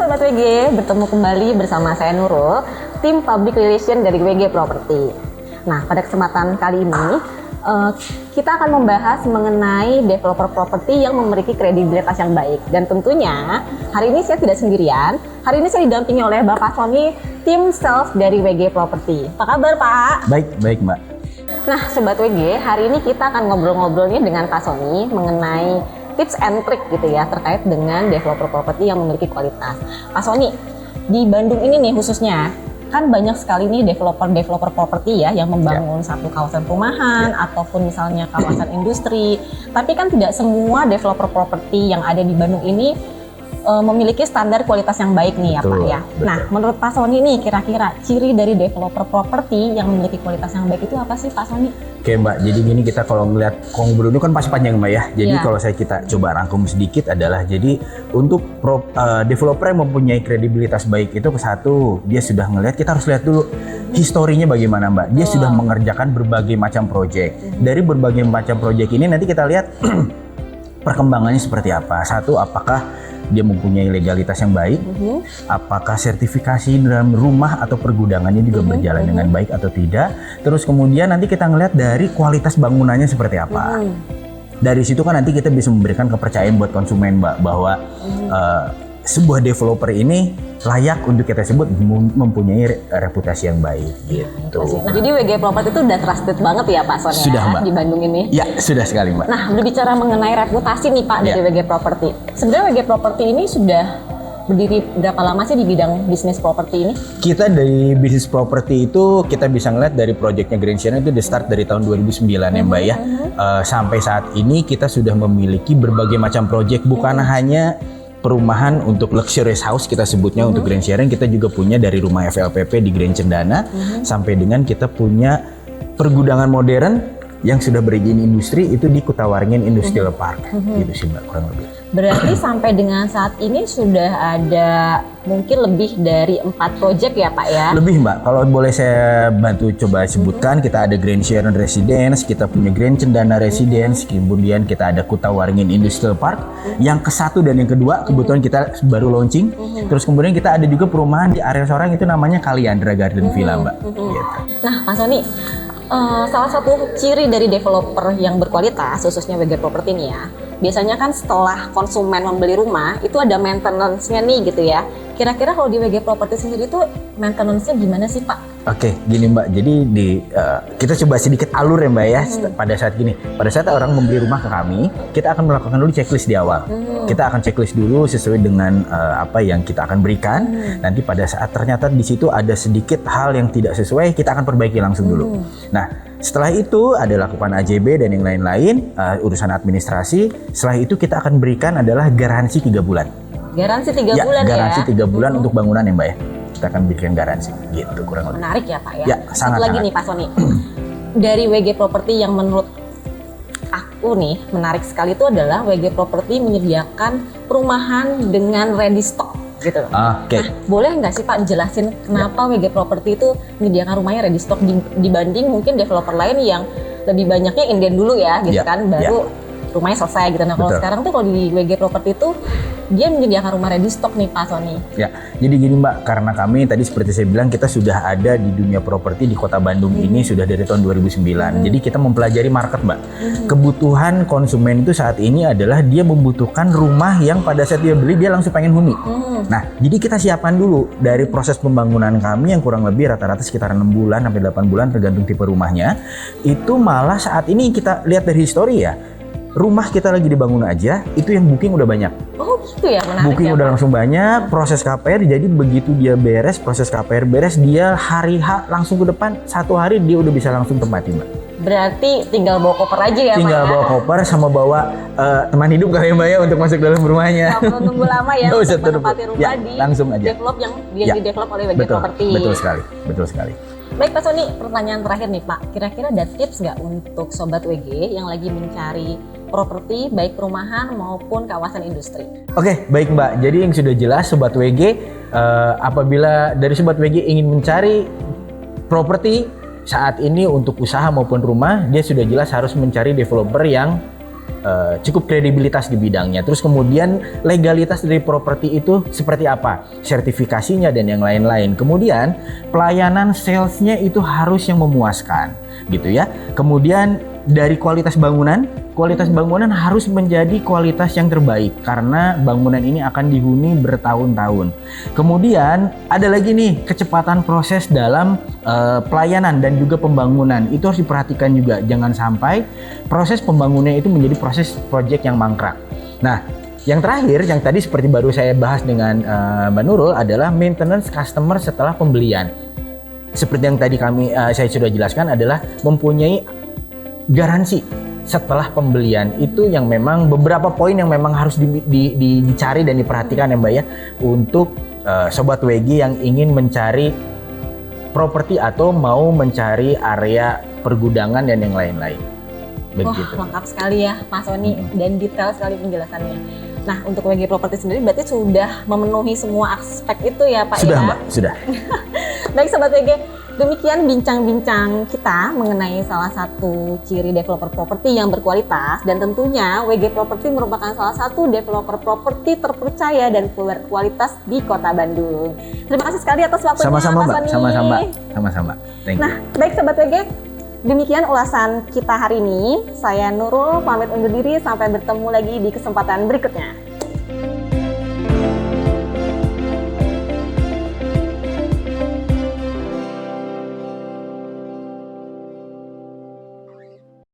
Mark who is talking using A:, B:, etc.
A: Sobat WG, bertemu kembali bersama saya Nurul, tim Public Relation dari WG Property. Nah, pada kesempatan kali ini kita akan membahas mengenai developer properti yang memiliki kredibilitas yang baik. Dan tentunya hari ini saya tidak sendirian. Hari ini saya didampingi oleh Bapak Sony, tim sales dari WG Property. Apa kabar Pak?
B: Baik Mbak.
A: Nah Sobat WG, hari ini kita akan ngobrol-ngobrol nih dengan Pak Sony mengenai tips and trick gitu ya terkait dengan developer properti yang memiliki kualitas. Pak Sony, di Bandung ini nih khususnya kan banyak sekali nih developer properti ya yang membangun satu kawasan perumahan ataupun misalnya kawasan industri. Tapi kan tidak semua developer properti yang ada di Bandung ini memiliki standar kualitas yang baik nih ya Pak ya. Nah, menurut Pak Sony nih kira-kira ciri dari developer properti yang memiliki kualitas yang baik itu apa sih Pak Sony?
B: Oke Mbak, jadi gini kita kalau ngeliat ngobrol itu kan pasti panjang Mbak ya. Jadi kalau kita coba rangkum sedikit adalah jadi untuk developer yang mempunyai kredibilitas baik itu satu, dia sudah ngelihat, kita harus lihat dulu historinya bagaimana Mbak. Dia sudah mengerjakan berbagai macam proyek. Dari berbagai macam proyek ini nanti kita lihat perkembangannya seperti apa. Satu, apakah dia mempunyai legalitas yang baik, apakah sertifikasi dalam rumah atau pergudangannya juga berjalan dengan baik atau tidak. Terus kemudian nanti kita ngelihat dari kualitas bangunannya seperti apa. Dari situ kan nanti kita bisa memberikan kepercayaan buat konsumen Mbak, bahwa sebuah developer ini layak untuk kita sebut mempunyai reputasi yang baik gitu.
A: Nah, jadi WG Property itu udah trusted banget ya Pak Son
B: sudah,
A: ya
B: Mbak.
A: Di Bandung ini?
B: Ya, sudah sekali Mbak.
A: Nah, berbicara mengenai reputasi nih Pak dari WG Property. Sebenarnya WG Property ini sudah berdiri berapa lama sih di bidang bisnis properti ini?
B: Kita dari bisnis properti itu kita bisa ngeliat dari proyeknya Grand Sharon itu di start dari tahun 2009 ya Mbak ya. Sampai saat ini kita sudah memiliki berbagai macam proyek, bukan hanya perumahan untuk luxurious house kita sebutnya untuk Grand Sharon, kita juga punya dari rumah FLPP di Grand Cendana sampai dengan kita punya pergudangan modern yang sudah berizin industri itu di Kutawaringin Industrial Park gitu sih Mbak kurang lebih.
A: Berarti sampai dengan saat ini sudah ada mungkin lebih dari 4 proyek ya Pak ya? Lebih
B: Mbak, kalau boleh saya bantu coba sebutkan, kita ada Grand Sharon Residence, kita punya Grand Cendana Residence, kemudian kita ada Kutawaringin Industrial Park, yang ke-1 dan yang kedua kebetulan kita baru launching, terus kemudian kita ada juga perumahan di area Sorang itu namanya Kaliandra Garden Villa Mbak. Gitu.
A: Nah Pak Sony, salah satu ciri dari developer yang berkualitas, khususnya WG Property nih ya, biasanya kan setelah konsumen membeli rumah, itu ada maintenance-nya nih gitu ya. Kira-kira kalau di WG Property sendiri tuh maintenance-nya gimana sih Pak?
B: Oke, gini Mbak, jadi kita coba sedikit alur ya Mbak ya, pada saat gini. Pada saat orang membeli rumah ke kami, kita akan melakukan dulu checklist di awal. Kita akan checklist dulu sesuai dengan apa yang kita akan berikan. Nanti pada saat ternyata di situ ada sedikit hal yang tidak sesuai, kita akan perbaiki langsung dulu. Nah, setelah itu ada lakukan AJB dan yang lain-lain, urusan administrasi. Setelah itu kita akan berikan adalah garansi 3 bulan.
A: Garansi 3 bulan ya?
B: Garansi 3 bulan untuk bangunan ya Mbak ya. Kita akan berikan garansi gitu kurang lebih.
A: Menarik ya Pak ya?
B: Ya,
A: Satu lagi nih Pak Sony. Dari WG Property yang menurut aku nih menarik sekali itu adalah WG Property menyediakan perumahan dengan ready stock gitu. Nah, boleh nggak sih Pak jelasin kenapa WG Property itu menyediakan rumahnya ready stock dibanding mungkin developer lain yang lebih banyaknya inden dulu ya gitu kan, baru rumahnya selesai gitu. Nah kalau sekarang tuh kalau di WG Property itu dia menyediakan rumah ready stock nih Pak Sony. Ya,
B: jadi gini Mbak, karena kami tadi seperti saya bilang kita sudah ada di dunia properti di Kota Bandung ini sudah dari tahun 2009. Jadi kita mempelajari market Mbak. Kebutuhan konsumen itu saat ini adalah dia membutuhkan rumah yang pada saat dia beli dia langsung pengen huni. Nah, jadi kita siapkan dulu dari proses pembangunan kami yang kurang lebih rata-rata sekitar 6 bulan sampai 8 bulan tergantung tipe rumahnya. Itu malah saat ini kita lihat dari histori ya. Rumah kita lagi dibangun aja, itu yang booking udah banyak.
A: Oh gitu ya, menarik.
B: Booking
A: ya,
B: udah
A: Pak.
B: langsung banyak, proses KPR, jadi begitu dia beres, proses KPR beres, dia hari H langsung ke depan, 1 hari dia udah bisa langsung tempatin Mbak.
A: Berarti tinggal bawa koper aja ya
B: tinggal
A: Pak?
B: Bawa koper sama bawa teman hidup kali ya Mbak ya untuk masuk dalam rumahnya.
A: Nggak perlu nunggu lama ya untuk menempati rumah
B: ya,
A: di
B: langsung aja.
A: develop yang di develop oleh WG Property.
B: Betul sekali, betul sekali.
A: Baik Pak Sony, pertanyaan terakhir nih Pak, kira-kira ada tips nggak untuk Sobat WG yang lagi mencari properti baik perumahan maupun kawasan industri?
B: Oke, baik Mbak, jadi yang sudah jelas Sobat WG, apabila dari Sobat WG ingin mencari properti saat ini untuk usaha maupun rumah, dia sudah jelas harus mencari developer yang cukup kredibilitas di bidangnya. Terus kemudian legalitas dari properti itu seperti apa, sertifikasinya dan yang lain-lain. Kemudian pelayanan salesnya itu harus yang memuaskan, gitu ya. Kemudian dari kualitas bangunan harus menjadi kualitas yang terbaik karena bangunan ini akan dihuni bertahun-tahun. Kemudian ada lagi nih kecepatan proses dalam pelayanan dan juga pembangunan. Itu harus diperhatikan juga, jangan sampai proses pembangunan itu menjadi proses proyek yang mangkrak. Nah, yang terakhir, yang tadi seperti baru saya bahas dengan Mbak Nurul adalah maintenance customer setelah pembelian. Seperti yang tadi saya sudah jelaskan adalah mempunyai garansi setelah pembelian. Itu yang memang beberapa poin yang memang harus dicari dan diperhatikan ya Mbak ya, untuk Sobat WG yang ingin mencari properti atau mau mencari area pergudangan dan yang lain-lain. Begitu.
A: Wah, lengkap sekali ya Mas Sony dan detail sekali penjelasannya. Nah, untuk WG Property sendiri berarti sudah memenuhi semua aspek itu ya Pak
B: sudah,
A: ya?
B: Mbak, sudah.
A: Baik Sobat WG, demikian bincang-bincang kita mengenai salah satu ciri developer properti yang berkualitas, dan tentunya WG Property merupakan salah satu developer properti terpercaya dan berkualitas di Kota Bandung. Terima kasih sekali atas waktunya
B: Sama-sama
A: Mas
B: Mbak,
A: Sony.
B: sama-sama. Thank you.
A: Nah, baik Sobat WG, demikian ulasan kita hari ini. Saya Nurul pamit undur diri, sampai bertemu lagi di kesempatan berikutnya.